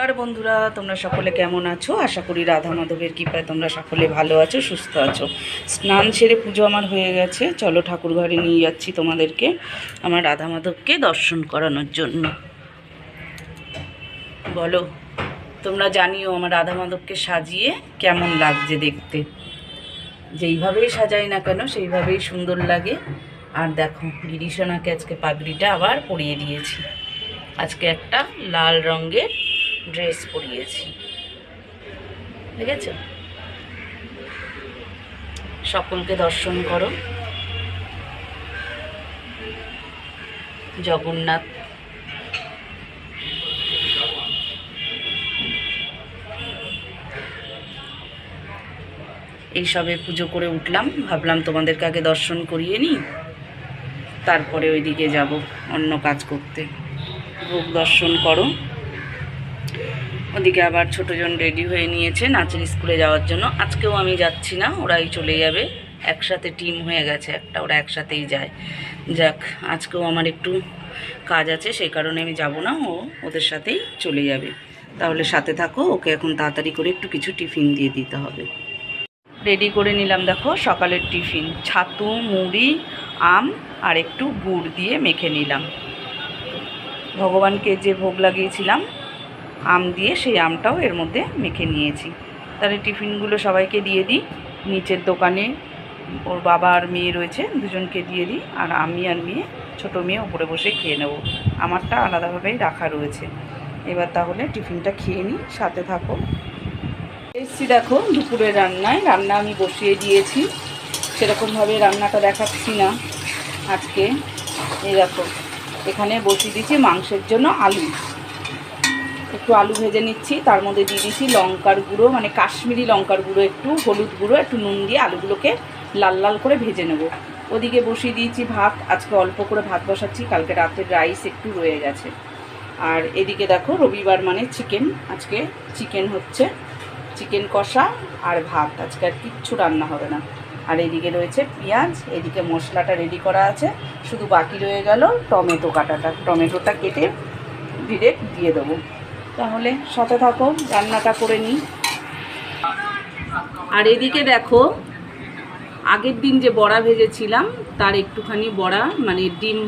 নমস্কার বন্ধুরা, তোমরা সকলে কেমন আছো? আশা করি রাধা মাধবের কৃপায় তোমরা সকলে ভালো আছো, সুস্থ আছো। স্নান সেরে পুজো আমার হয়ে গেছে। চলো ঠাকুর ঘরে নিয়ে যাচ্ছি তোমাদেরকে আমার রাধা মাধবকে দর্শন করানোর জন্য। বলো তোমরা, জানিও আমার রাধা মাধবকে সাজিয়ে কেমন লাগছে দেখতে। যেইভাবেই সাজাই না কেন সেইভাবেই সুন্দর লাগে। আর দেখো গিরিশোনাকে আজকে পাগড়িটা আবার পরিয়ে দিয়েছি। আজকে একটা লাল রঙের ড্রেস পরিয়েছি, ঠিক আছে? সকলকে দর্শন করো। জগন্নাথ এইসবে পুজো করে উঠলাম, ভাবলাম তোমাদেরকে আগে দর্শন করিয়ে নিই, তারপরে ওইদিকে যাব অন্য কাজ করতে। ভোগ দর্শন করো। ওদিকে আবার ছোটোজন রেডি হয়ে নিয়েছে নাচের স্কুলে যাওয়ার জন্য। আজকেও আমি যাচ্ছি না, ওরাই চলে যাবে। একসাথে টিম হয়ে গেছে একটা, ওরা একসাথেই যায়। যাক, আজকেও আমার একটু কাজ আছে, সেই কারণে আমি যাব না, ও ওদের সাথেই চলে যাবে। তাহলে সাথে থাকো, ওকে এখন তাড়াতাড়ি করে একটু কিছু টিফিন দিয়ে দিতে হবে। রেডি করে নিলাম, দেখো সকালের টিফিন, ছাতু, মুড়ি, আম আর একটু গুড় দিয়ে মেখে নিলাম। ভগবানকে যে ভোগ লাগিয়েছিলাম আম দিয়ে, সেই আমটাও এর মধ্যে মেখে নিয়েছি। তাহলে টিফিনগুলো সবাইকে দিয়ে দিই। নিচের দোকানে ওর বাবা আর মেয়ে রয়েছে, দুজনকে দিয়ে দিই। আর আমি আর মেয়ে, ছোটো মেয়ে ওপরে বসে খেয়ে নেব। আমারটা আলাদাভাবেই রাখা রয়েছে। এবার তাহলে টিফিনটা খেয়ে নিই, সাথে থাকো। এসছি দেখো দুপুরের রান্না আমি বসিয়ে দিয়েছি। সেরকমভাবে রান্নাটা দেখাচ্ছি না আজকে। এই দেখো এখানে বসিয়ে দিয়েছি মাংসের জন্য আলু। একটু আলু ভেজে নিচ্ছি, তার মধ্যে দিয়ে দিচ্ছি লঙ্কার গুঁড়ো, মানে কাশ্মীরি লঙ্কার গুঁড়ো, একটু হলুদ গুঁড়ো, একটু নুন দিয়ে আলুগুলোকে লাল লাল করে ভেজে নেব। ওদিকে বসিয়ে দিয়েছি ভাত। আজকে অল্প করে ভাত বসাচ্ছি, কালকে রাতের রাইস একটু রয়ে গেছে। আর এদিকে দেখো রবিবার মানে চিকেন, আজকে চিকেন হচ্ছে, চিকেন কষা আর ভাত। আজকে আর কিচ্ছু রান্না হবে না। আর এদিকে রয়েছে পেঁয়াজ, এদিকে মশলাটা রেডি করা আছে, শুধু বাকি রয়ে গেল টমেটো কাটাটা। টমেটোটা কেটে ডিরেক্ট দিয়ে দেবো। তাহলে সাথে থাকো, রান্নাটা করে নিই। আর এদিকে দেখো আগের দিন যে বড়া ভেজেছিলাম তার একটুখানি বড়া, মানে ডিম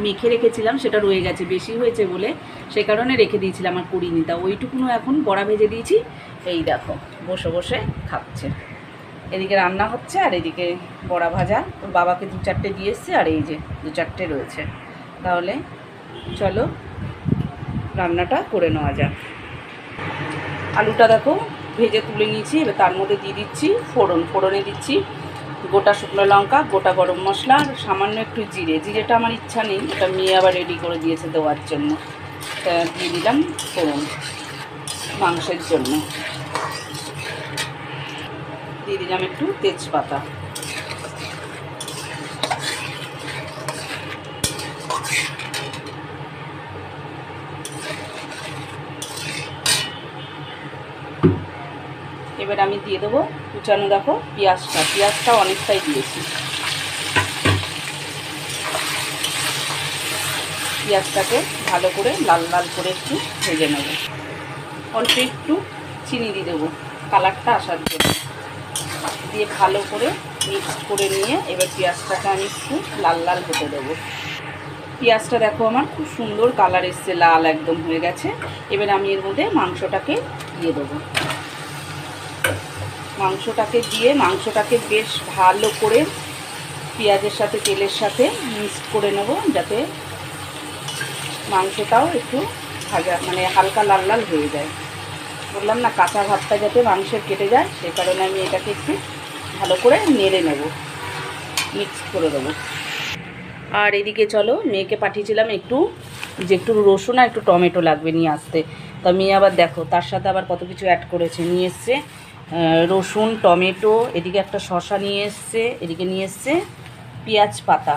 মেখে রেখেছিলাম, সেটা রয়ে গেছে, বেশি হয়েছে বলে সে কারণে রেখে দিয়েছিলাম, আর করিনি। তা ওইটুকুনও এখন বড়া ভেজে দিয়েছি। এই দেখো বসে বসে খাচ্ছে। এদিকে রান্না হচ্ছে আর এদিকে বড়া ভাজা। ওর বাবাকে 2-4টে দিয়ে এসছে, আর এই যে 2-4টে রয়েছে। তাহলে চলো রান্নাটা করে নেওয়া যাক। আলুটা দেখো ভেজে তুলে নিয়েছি। এবার তার মধ্যে দিয়ে দিচ্ছি ফোড়নে দিচ্ছি গোটা শুকনো লঙ্কা, গোটা গরম মশলা আর সামান্য একটু জিরেটা আমার ইচ্ছা নেই, এটা মেয়ে আবার রেডি করে দিয়েছে দেওয়ার জন্য। দিয়ে দিলাম ফোড়ন মাংসের জন্য। দিয়ে দিলাম একটু তেজপাতা। এবার আমি দিয়ে দেবো কুচানো, দেখো পেঁয়াজটা অনেকটাই দিয়েছি। পেঁয়াজটাকে ভালো করে লাল লাল করে একটু ভেজে নেব। অল্প একটু চিনি দিয়ে দেবো কালারটা আসার জন্য। দিয়ে ভালো করে মিক্স করে নিয়ে এবার পেঁয়াজটাকে আমি একটু লাল লাল হতে দেবো। পেঁয়াজটা দেখো আমার খুব সুন্দর কালার এসছে, লাল একদম হয়ে গেছে। এবার আমি এর মধ্যে মাংসটাকে দিয়ে দেবো। মাংসটাকে দিয়ে মাংসটাকে বেশ ভালো করে পেঁয়াজের সাথে তেলের সাথে মিক্স করে নেব, যাতে মাংসটাও একটু ভাজা, মানে হালকা লাল লাল হয়ে যায়। বললাম না, কাঁচা ভাতটা যাতে মাংসের কেটে যায়, সেই কারণে আমি এটাকে একটু ভালো করে নেড়ে নেব, মিক্স করে দেবো। আর এদিকে চলো, মেয়েকে পাঠিয়েছিলাম একটু রসুন আর একটু টমেটো লাগবে নিয়ে আসতে। তা মেয়ে আবার দেখো তার সাথে আবার কত কিছু অ্যাড করেছে, নিয়ে এসছে রসুন, টমেটো, এদিকে একটা শসা নিয়ে এসছে, এদিকে নিয়ে এসছে পেঁয়াজ পাতা,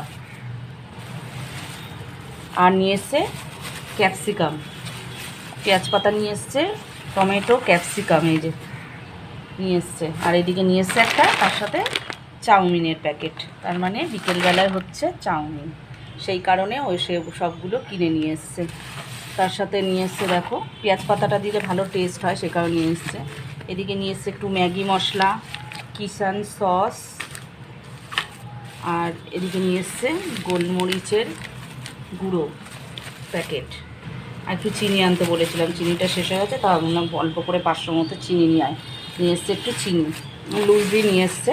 আর নিয়ে এসছে ক্যাপসিকাম। পেঁয়াজ পাতা নিয়ে এসছে, টমেটো, ক্যাপসিকাম এই যে নিয়ে এসছে। আর এদিকে নিয়ে এসছে একটা তার সাথে চাউমিনের প্যাকেট, তার মানে বিকেলবেলায় হচ্ছে চাউমিন, সেই কারণে ওই সবগুলো কিনে নিয়ে এসছে। তার সাথে নিয়ে এসছে দেখো পেঁয়াজ পাতাটা দিলে ভালো টেস্ট হয়, সে কারণে নিয়ে এসছে। এদিকে নিয়ে এসছে একটু ম্যাগি মশলা, কিষান সস, আর এদিকে নিয়ে এসছে গোলমরিচের গুঁড়ো প্যাকেট। আর একটু চিনি আনতে বলেছিলাম, চিনিটা শেষ হয়ে গেছে, তা ভাবলাম অল্প করে 500 মতো চিনি নিয়ে এসছে একটু চিনি, লুজই নিয়ে এসছে।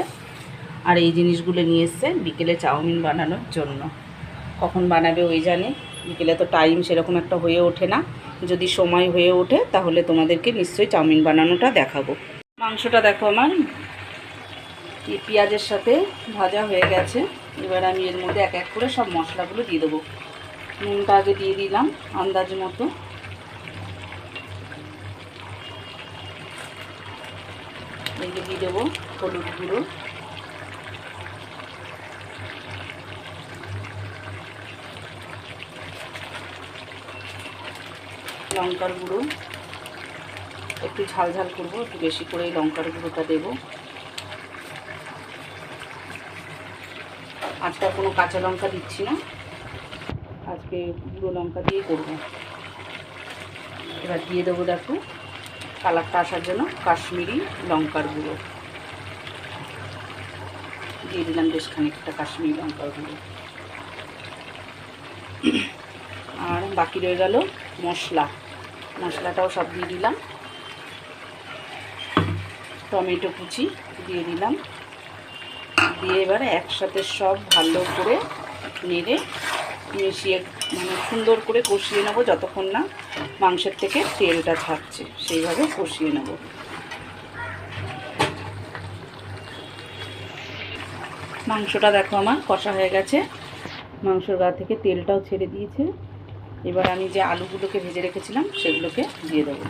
আর এই জিনিসগুলো নিয়ে এসছে বিকেলে চাউমিন বানানোর জন্য। কখন বানাবে ওই জানে, বিকেলে তো টাইম সেরকম একটা হয়ে ওঠে না, যদি সময় হয়ে ওঠে তাহলে তোমাদেরকে নিশ্চয়ই চাউমিন বানানোটা দেখাবো। মাংসটা দেখো আমার পেঁয়াজের সাথে ভাজা হয়ে গেছে। এবার আমি এর মধ্যে এক এক করে সব মশলাগুলো দিয়ে দেবো। নুনটা আগে দিয়ে দিলাম আন্দাজ মতো, এদিকে দিয়ে দেবো হলুদ গুঁড়ো, লঙ্কার গুঁড়ো, একটু ঝাল ঝাল করবো, একটু বেশি করেই লঙ্কার গুঁড়োটা দেবো। আজকে কোনো কাঁচা লঙ্কা দিচ্ছি না, আজকে গুঁড়ো লঙ্কা দিয়েই করবো। এবার দিয়ে দেবো দেখো কালারটা আসার জন্য কাশ্মীরি লঙ্কার গুঁড়ো দিয়ে দিলাম, বেশ খানিকটা কাশ্মীরি লঙ্কার গুঁড়ো। আর বাকি রয়ে গেল মশলাটাও সব দিয়ে দিলাম। টমেটো কুচি দিয়ে দিলাম, দিয়ে এবারে একসাথে সব ভালো করে নেড়ে মিশিয়ে সুন্দর করে কষিয়ে নেবো, যতক্ষণ না মাংসের থেকে তেলটা ছাড়ছে সেইভাবে কষিয়ে নেব। মাংসটা দেখো আমার কষা হয়ে গেছে, মাংসর গা থেকে তেলটাও ছেড়ে দিয়েছে। এবার আমি যে আলুগুলোকে ভেজে রেখেছিলাম সেগুলোকে দিয়ে দেবো,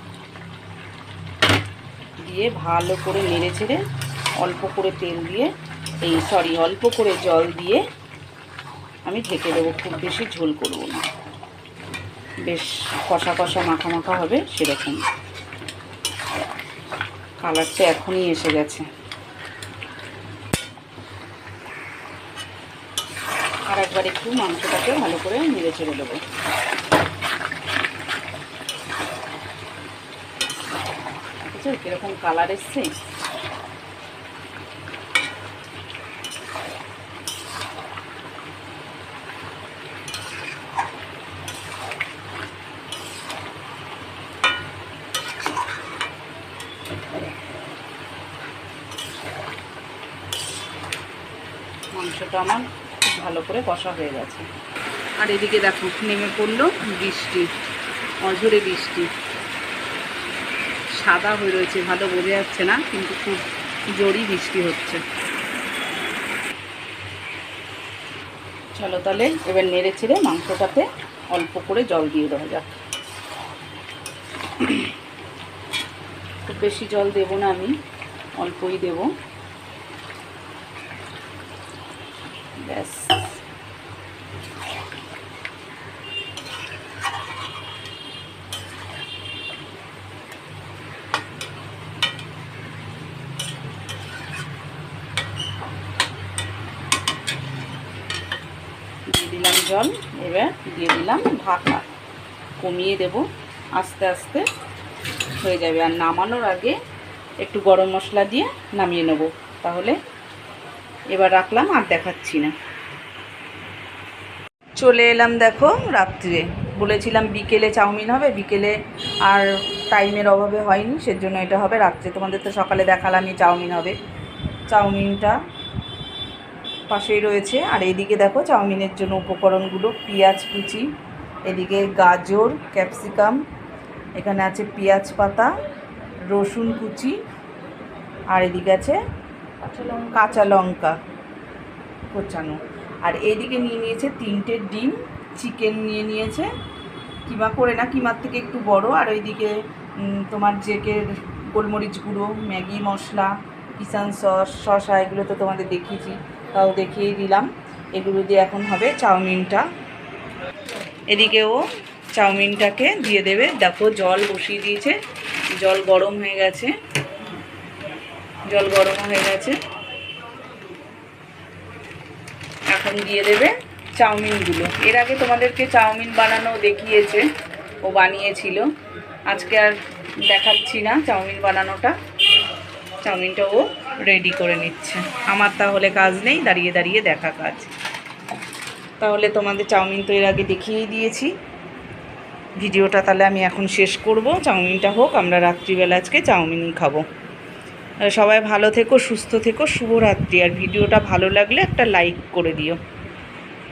দিয়ে ভালো করে নেড়ে ছেড়ে অল্প করে তেল দিয়ে অল্প করে জল দিয়ে আমি ঢেকে দেবো। খুব বেশি ঝোল করব না, বেশ কষা কষা মাখা মাখা হবে সেরকম। কালারটা এখনই এসে গেছে। আর একবার একটু মাংসটাকে ভালো করে নেড়ে ছেড়ে দেবো। আচ্ছা কীরকম কালার এসছে, মাংসটা আমার খুব ভালো করে কষা হয়ে গেছে। আর এদিকে দেখো নেমে পড়লো বৃষ্টি, অঝরে বৃষ্টি, সাদা হয়ে রয়েছে, ভালো বোঝা যাচ্ছে না, কিন্তু খুব জোরই বৃষ্টি হচ্ছে। চলো তাহলে এবার নেড়ে ছেড়ে মাংসটাতে অল্প করে জল দিয়ে দেওয়া যাক। খুব বেশি জল দেবো না, আমি অল্পই দেব, ব্যাস। দিয়ে দিলাম জল, এবার দিয়ে দিলাম ঢাকা, কমিয়ে দেব, আস্তে আস্তে হয়ে যাবে। আর নামানোর আগে একটু গরম মশলা দিয়ে নামিয়ে নেব, তাহলে এবার রাখলাম আর দেখাচ্ছি না। চলে এলাম দেখো রাত্রে, বলেছিলাম বিকেলে চাউমিন হবে, বিকেলে আর টাইমের অভাবে হয়নি, সেজন্য এটা হবে রাত্রে। তোমাদের তো সকালে দেখালামই চাউমিন হবে, চাউমিনটা পাশেই রয়েছে। আর এদিকে দেখো চাউমিনের জন্য উপকরণগুলো, পেঁয়াজ কুচি, এদিকে গাজর, ক্যাপসিকাম, এখানে আছে পেঁয়াজ পাতা, রসুন কুচি, আর এদিকে আছে কাঁচা লঙ্কা কোচানো। আর এদিকে নিয়ে নিয়েছে 3টে ডিম, চিকেন নিয়ে নিয়েছে কিমা করে না, কিমার থেকে একটু বড়। আর ওইদিকে তোমার জেকের গোলমরিচ গুঁড়ো, ম্যাগি মশলা, কিষান সস, শসা, এগুলো তো তোমাদের দেখিয়েছি, তাও দেখিয়েই দিলাম। এগুলো দিয়ে এখন হবে চাউমিনটা। এদিকেও চাউমিনটাকে দিয়ে দেবে, দেখো জল বসিয়ে দিয়েছে, জল গরম হয়ে গেছে, এখন দিয়ে দেবে চাউমিনগুলো। এর আগে তোমাদেরকে চাউমিন বানানো দেখিয়েছে, ও বানিয়েছিল। আজকে আর দেখাচ্ছি না চাউমিন বানানোটা, চাউমিনটা ও রেডি করে নিচ্ছে। আমার তাহলে কাজ নেই, দাঁড়িয়ে দাঁড়িয়ে দেখা কাজ। তাহলে তোমাদের চাউমিন তো এর আগে দেখিয়েই দিয়েছি। ভিডিওটা তাহলে আমি এখন শেষ করব। চাউমিনটা হোক, আমরা রাত্রিবেলা আজকে চাউমিনই খাবো। সবাই ভালো থেকো, সুস্থ থেকো, শুভরাত্রি। আর ভিডিওটা ভালো লাগলে একটা লাইক করে দিও।